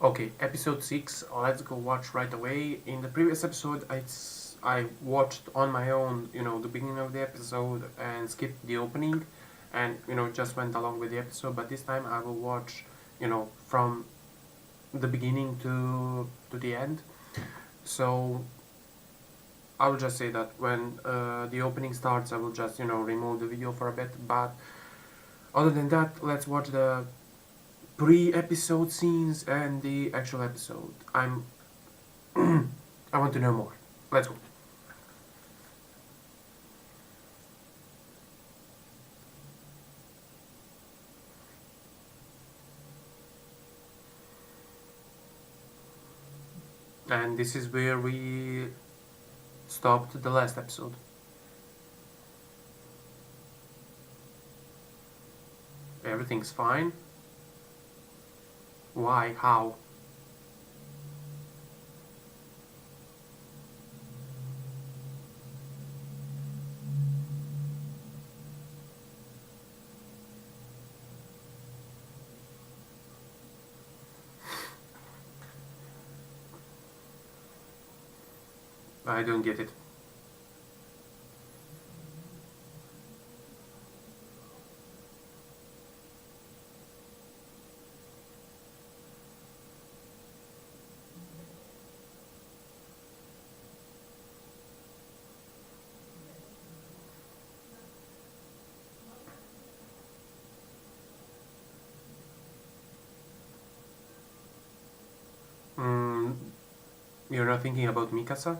Okay, episode 6, let's go watch right away. In the previous episode, I watched on my own, the beginning of the episode and skipped the opening and, just went along with the episode. But this time I will watch, from the beginning to the end. So I will just say that when the opening starts, I will just, remove the video for a bit. But other than that, let's watch the pre-episode scenes and the actual episode. I want to know more. Let's go. And this is where we stopped the last episode. Everything's fine. Why? How? I don't get it. Mm, you're not thinking about Mikasa?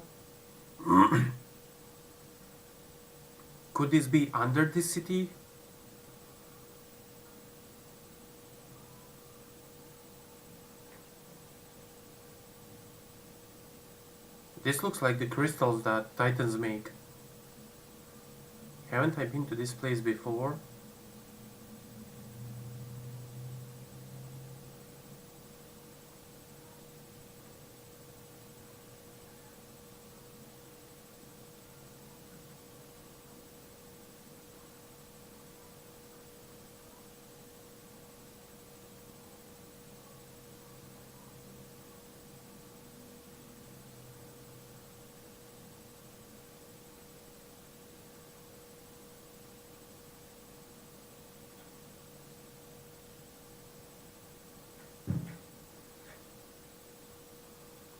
Could this be under this city? This looks like the crystals that Titans make. Haven't I been to this place before?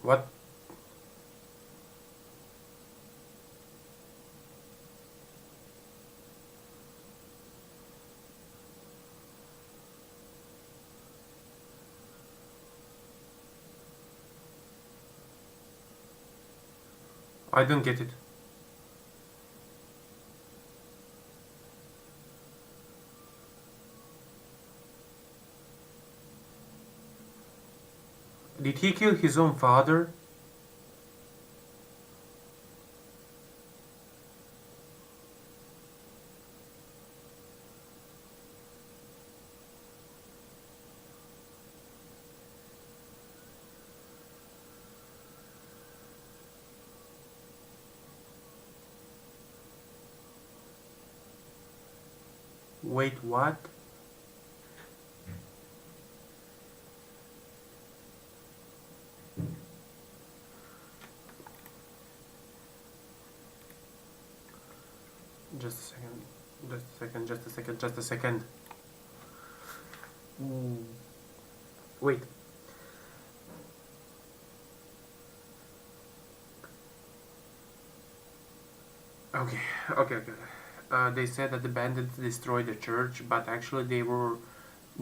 What? I don't get it. Did he kill his own father? Wait, what? Just a second. Just a second, just a second, just a second. Ooh. Wait. Okay, okay. They said that the bandits destroyed the church, but actually they were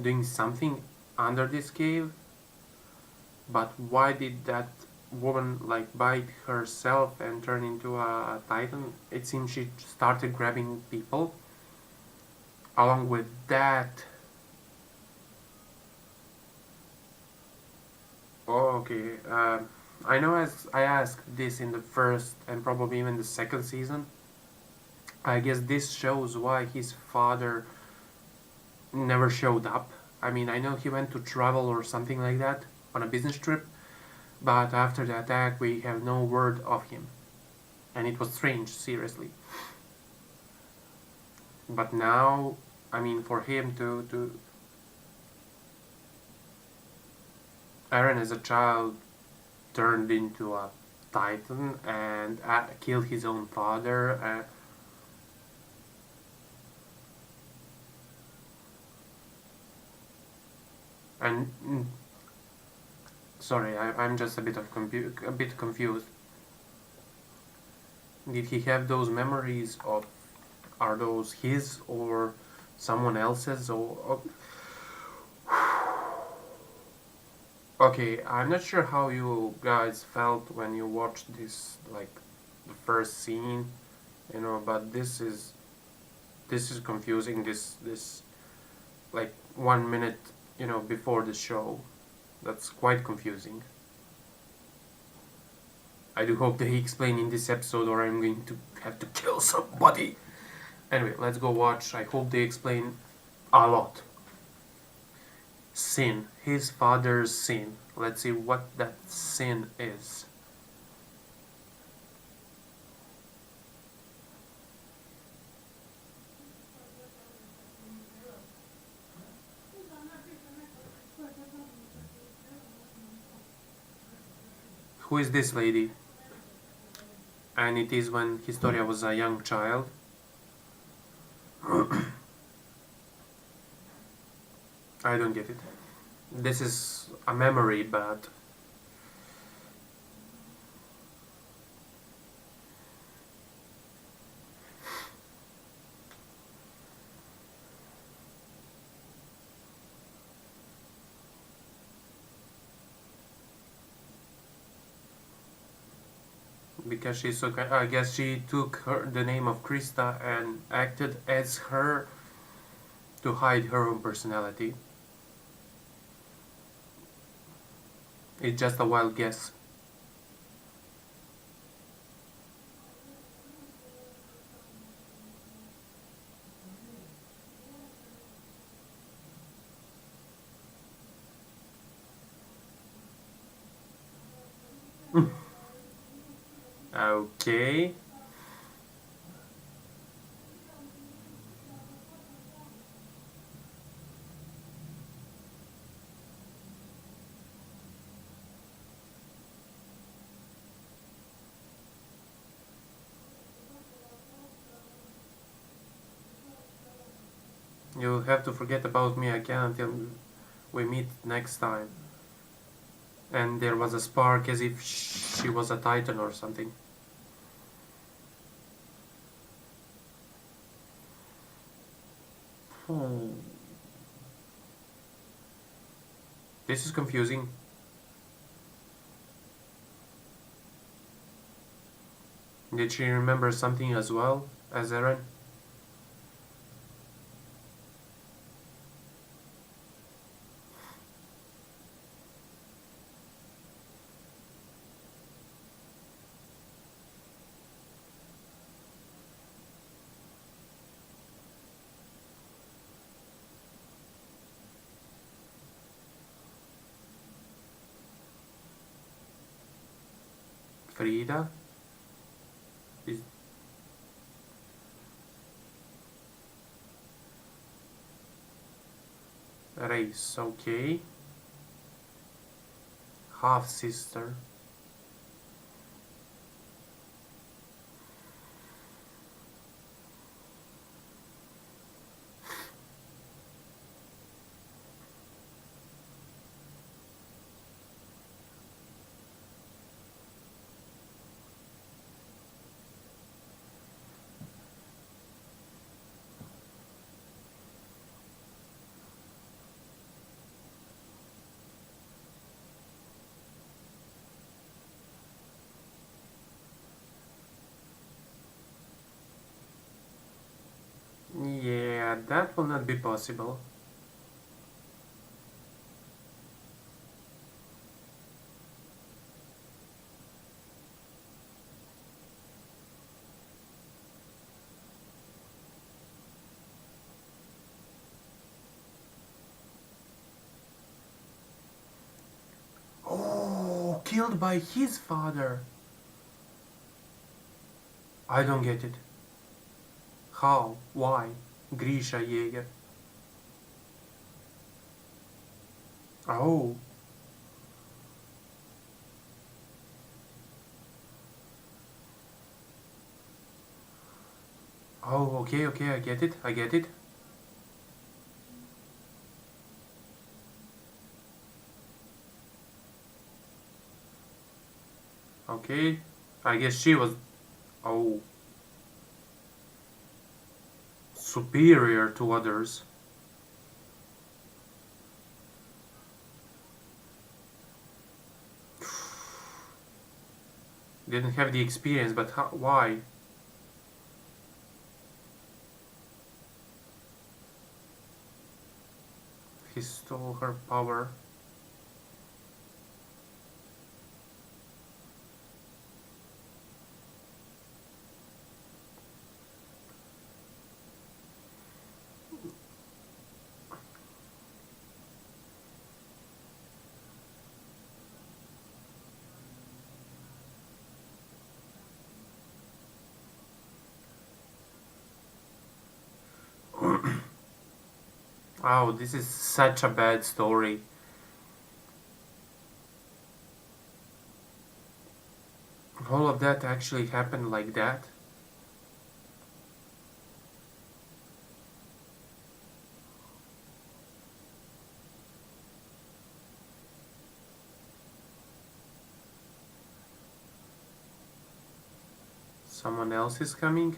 doing something under this cave. But why did that woman bite herself and turn into a titan? It seems she started grabbing people. Along with that, okay. I know as I asked this in the first and probably even the second season. I guess this shows why his father never showed up. I mean, I know he went to travel or something like that on a business trip, but after the attack, we have no word of him. And it was strange, seriously. But now, I mean, for him to Eren as a child turned into a titan and killed his own father. And sorry, I'm just a bit a bit confused. Did he have those memories of? Are those his or someone else's or? Okay, I'm not sure how you guys felt when you watched this, like the first scene, but this is confusing. This like 1 minute, before the show, that's quite confusing. I do hope they explain in this episode, or I'm going to have to kill somebody. Anyway, let's go watch. I hope they explain a lot. Sin, his father's sin. Let's see what that sin is. Who is this lady? And it is when Historia was a young child. I don't get it. This is a memory, but because she's so I guess she took the name of Krista and acted as her to hide her own personality. It's just a wild guess. Okay. You have to forget about me again until we meet next time. And there was a spark as if she was a titan or something. Hmm. This is confusing. Did she remember something as well as Eren? Frida? Is Race, okay. Half sister. Yeah, that will not be possible. Oh, killed by his father. I don't get it. How? Why? Grisha Jäger. Oh, oh, okay, okay, I get it, I get it. Okay, I guess she was, oh, superior to others. Didn't have the experience, but why? He stole her power. Oh, this is such a bad story. All of that actually happened like that? Someone else is coming?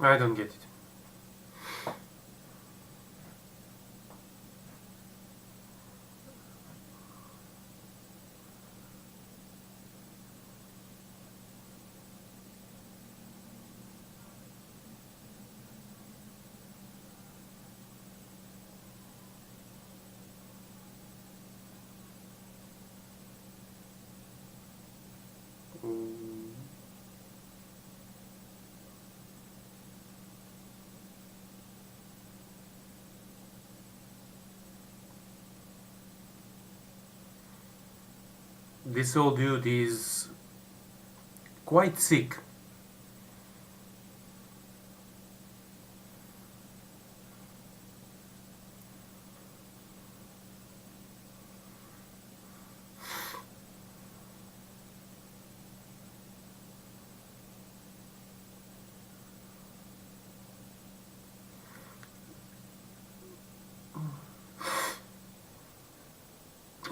I don't get it. Mm. This old dude is quite sick.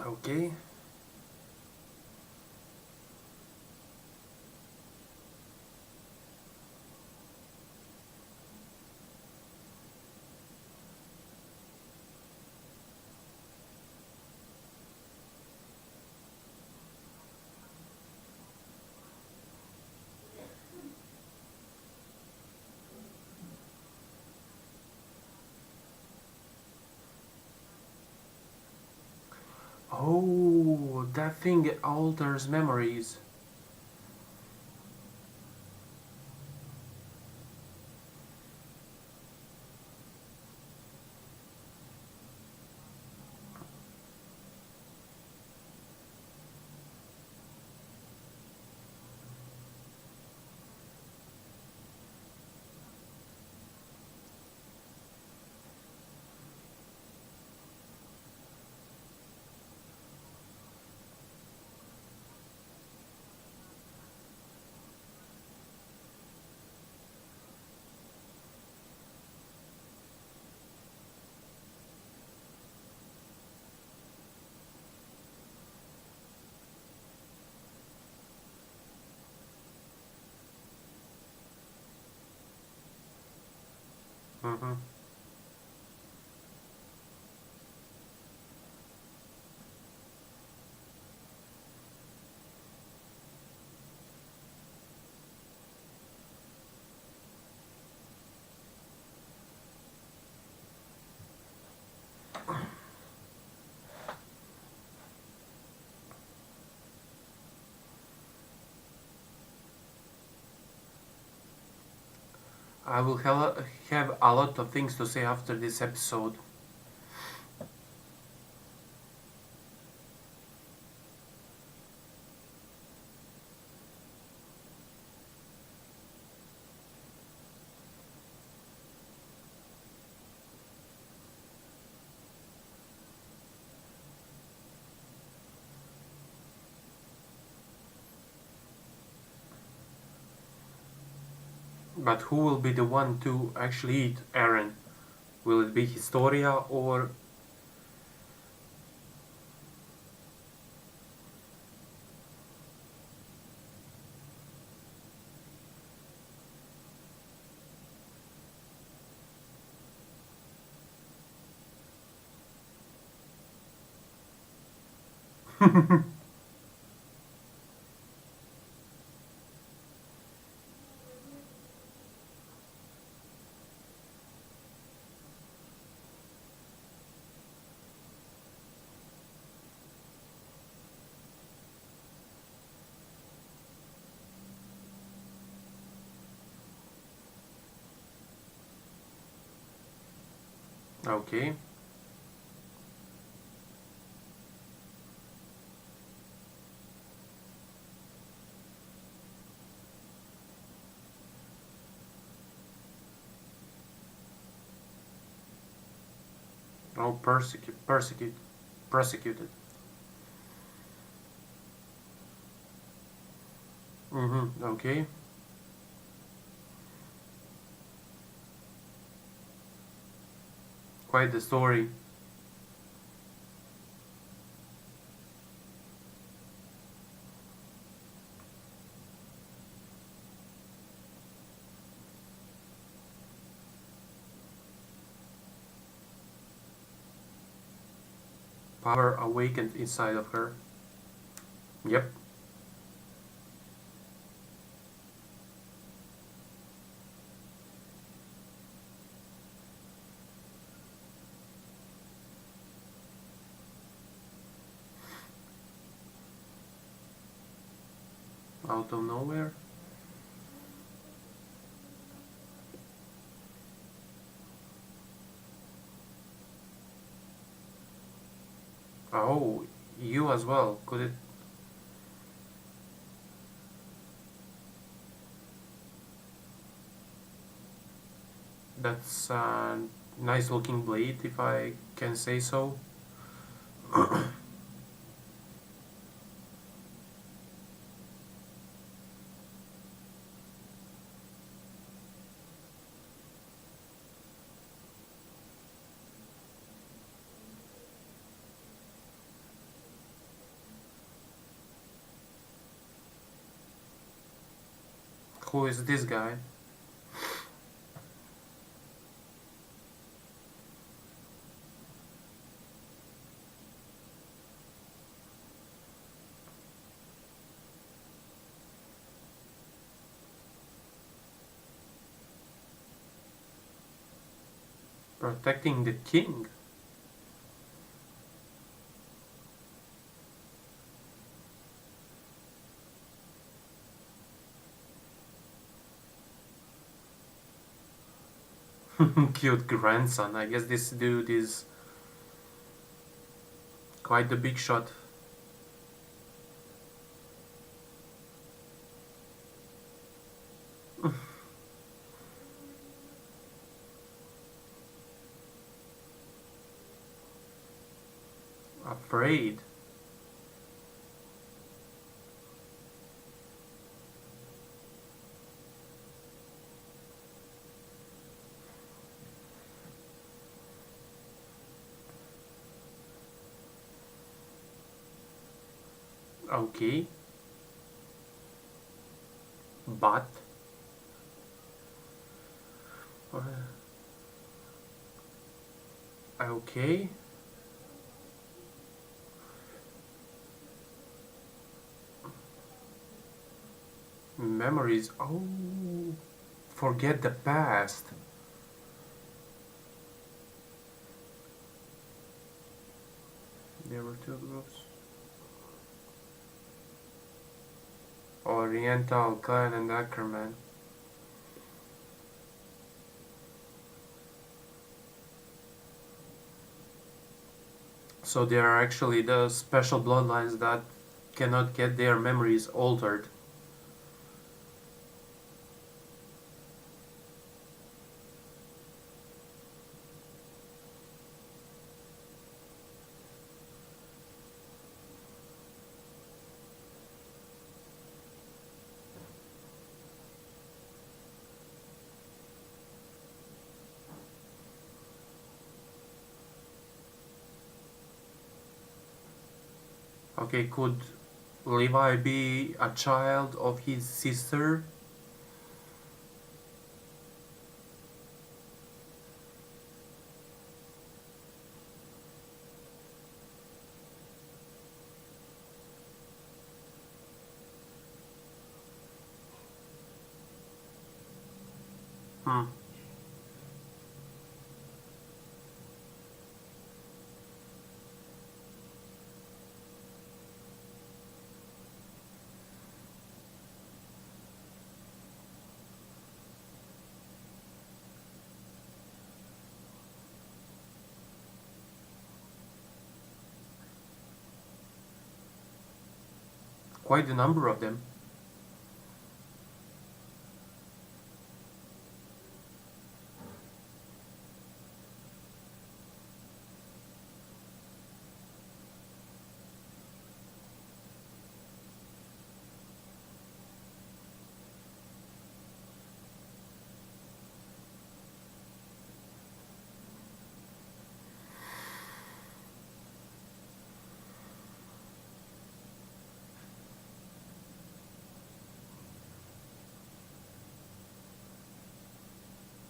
Okay. Oh, that thing alters memories. Mm-hmm. I will have a lot of things to say after this episode. But who will be the one to actually eat Eren? Will it be Historia or... Okay. Oh, persecuted. Mm-hmm. Okay. Quite the story. Power awakened inside of her. Yep. Out of nowhere. Oh, you as well. Could it... That's a nice looking blade, if I can say so. Who is this guy? Protecting the king. Cute grandson. I guess this dude is quite the big shot. Afraid. Okay. But... Okay. Memories. Oh, forget the past. There were two groups. Oriental, Clan, and Ackerman. So they are actually the special bloodlines that cannot get their memories altered. Okay, could Levi be a child of his sister? Hmm. Quite a number of them.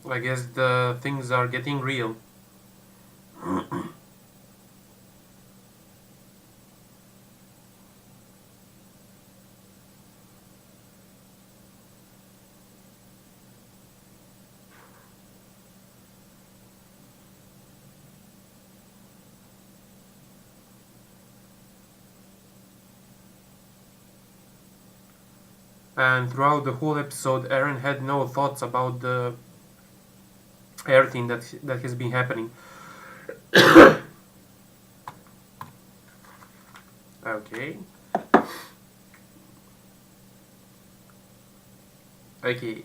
I guess the things are getting real. And throughout the whole episode, Eren had no thoughts about the everything that has been happening. Okay. Okay.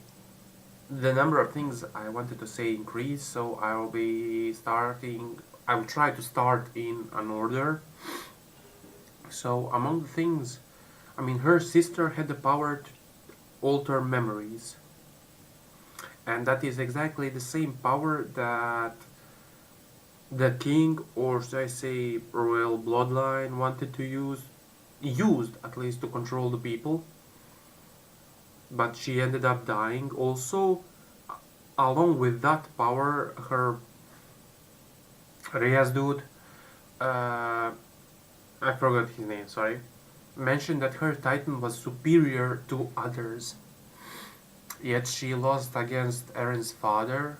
The number of things I wanted to say increased, so I will be starting. I will try to start in an order. So among the things, I mean, her sister had the power to alter memories, and that is exactly the same power that the king, or should I say royal bloodline, wanted to used at least to control the people, but she ended up dying. Also, along with that power, her Reyes dude, uh, I forgot his name, sorry, mentioned that her titan was superior to others, yet she lost against Eren's father.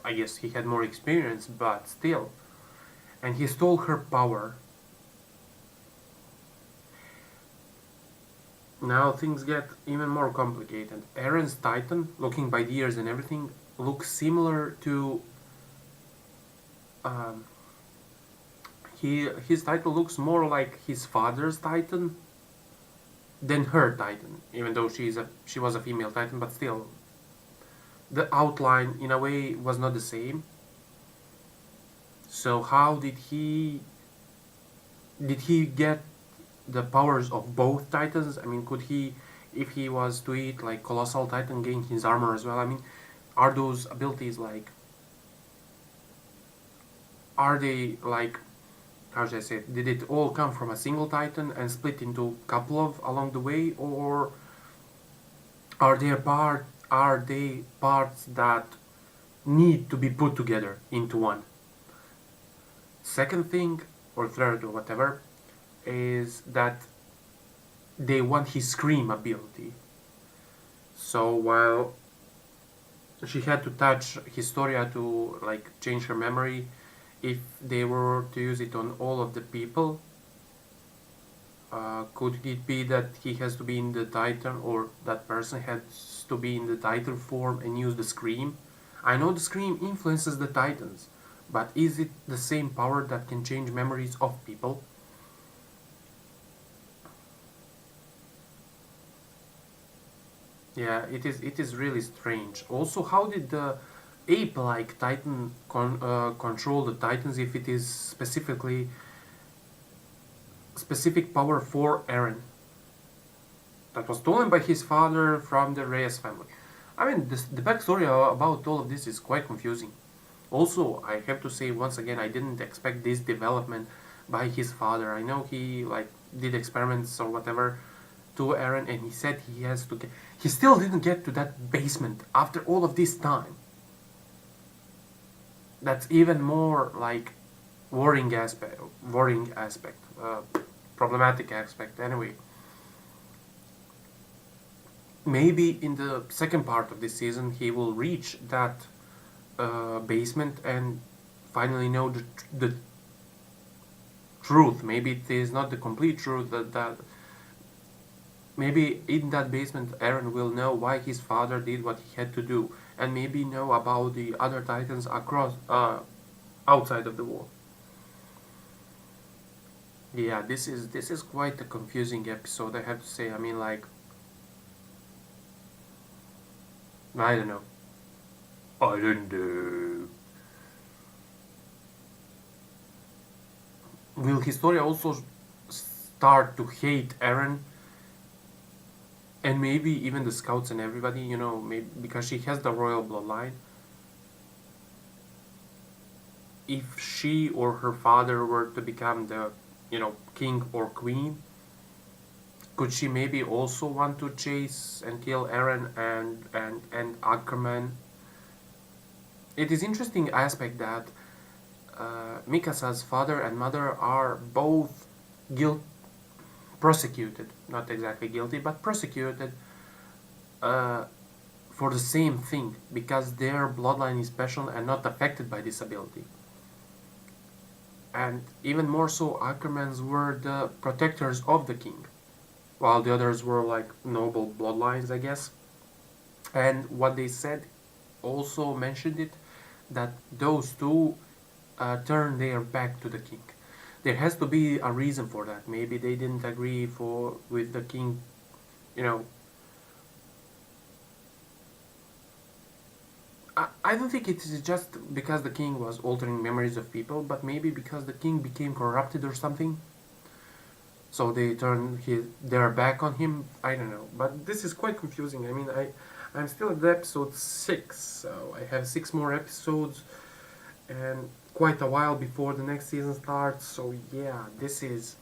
I guess he had more experience, but still. And he stole her power. Now things get even more complicated. Eren's titan, looking by the ears and everything, looks similar to um, his titan looks more like his father's titan than her titan, even though she was a female titan, but still the outline in a way was not the same. So how did he get the powers of both titans? I mean, could he, if he was to eat like colossal titan, gain his armor as well? I mean, are those abilities like, are they like, how should I say it? Did it all come from a single titan and split into a couple of along the way, or are they parts that need to be put together into one? second thing, or third, or whatever, is that they want his scream ability. So while she had to touch Historia to like change her memory, if they were to use it on all of the people, could it be that he has to be in the Titan, or that person has to be in the Titan form and use the Scream? I know the Scream influences the Titans, but is it the same power that can change memories of people? Yeah, it is really strange. Also, how did the ape-like Titan control the Titans if it is specific power for Eren that was stolen by his father from the Reyes family? I mean, the backstory about all of this is quite confusing. Also, I have to say once again, I didn't expect this development by his father. I know he like did experiments or whatever to Eren, and he said he has to get. He still didn't get to that basement after all of this time. That's even more like worrying aspect, problematic aspect. Anyway, maybe in the second part of this season he will reach that basement and finally know the truth. Maybe it is not the complete truth that maybe in that basement Eren will know why his father did what he had to do, and maybe know about the other Titans across outside of the war. Yeah, this is quite a confusing episode, I have to say. I mean, like, I don't know. I don't know. Will Historia also start to hate Eren, and maybe even the scouts and everybody? Maybe because she has the royal bloodline. If she or her father were to become the, king or queen, could she maybe also want to chase and kill Eren and Ackerman? It is interesting aspect that Mikasa's father and mother are both guilt prosecuted, not exactly guilty, but prosecuted uh, for the same thing because their bloodline is special and not affected by disability. And even more so, Ackermans were the protectors of the king, while the others were like noble bloodlines, I guess. And what they said also mentioned it that those two turn their back to the king. There has to be a reason for that. Maybe they didn't agree with the king, you know. I don't think it is just because the king was altering memories of people, but maybe because the king became corrupted or something. So they turned their back on him. I don't know, but this is quite confusing. I mean, I'm still at episode 6, so I have 6 more episodes, and quite a while before the next season starts. So yeah, this is.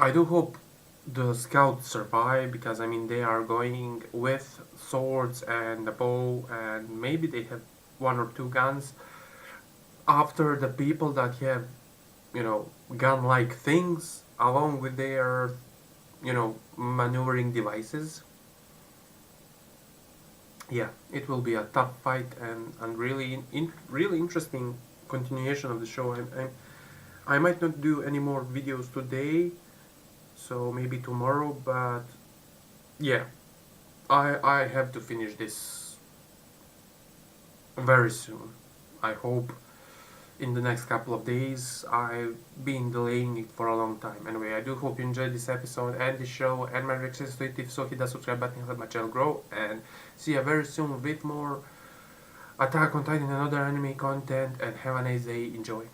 I do hope the scouts survive because I mean they are going with swords and a bow, and maybe they have 1 or 2 guns. After the people that have, gun-like things along with their, maneuvering devices. Yeah, it will be a tough fight and really really interesting continuation of the show. I might not do any more videos today, so maybe tomorrow, but yeah, I have to finish this very soon. I hope in the next couple of days. I've been delaying it for a long time. Anyway, I do hope you enjoyed this episode and the show and my reactions to it. If so, hit that subscribe button and help my channel grow. And see you very soon with more Attack on Titan and other anime content. And have a nice day. Enjoy.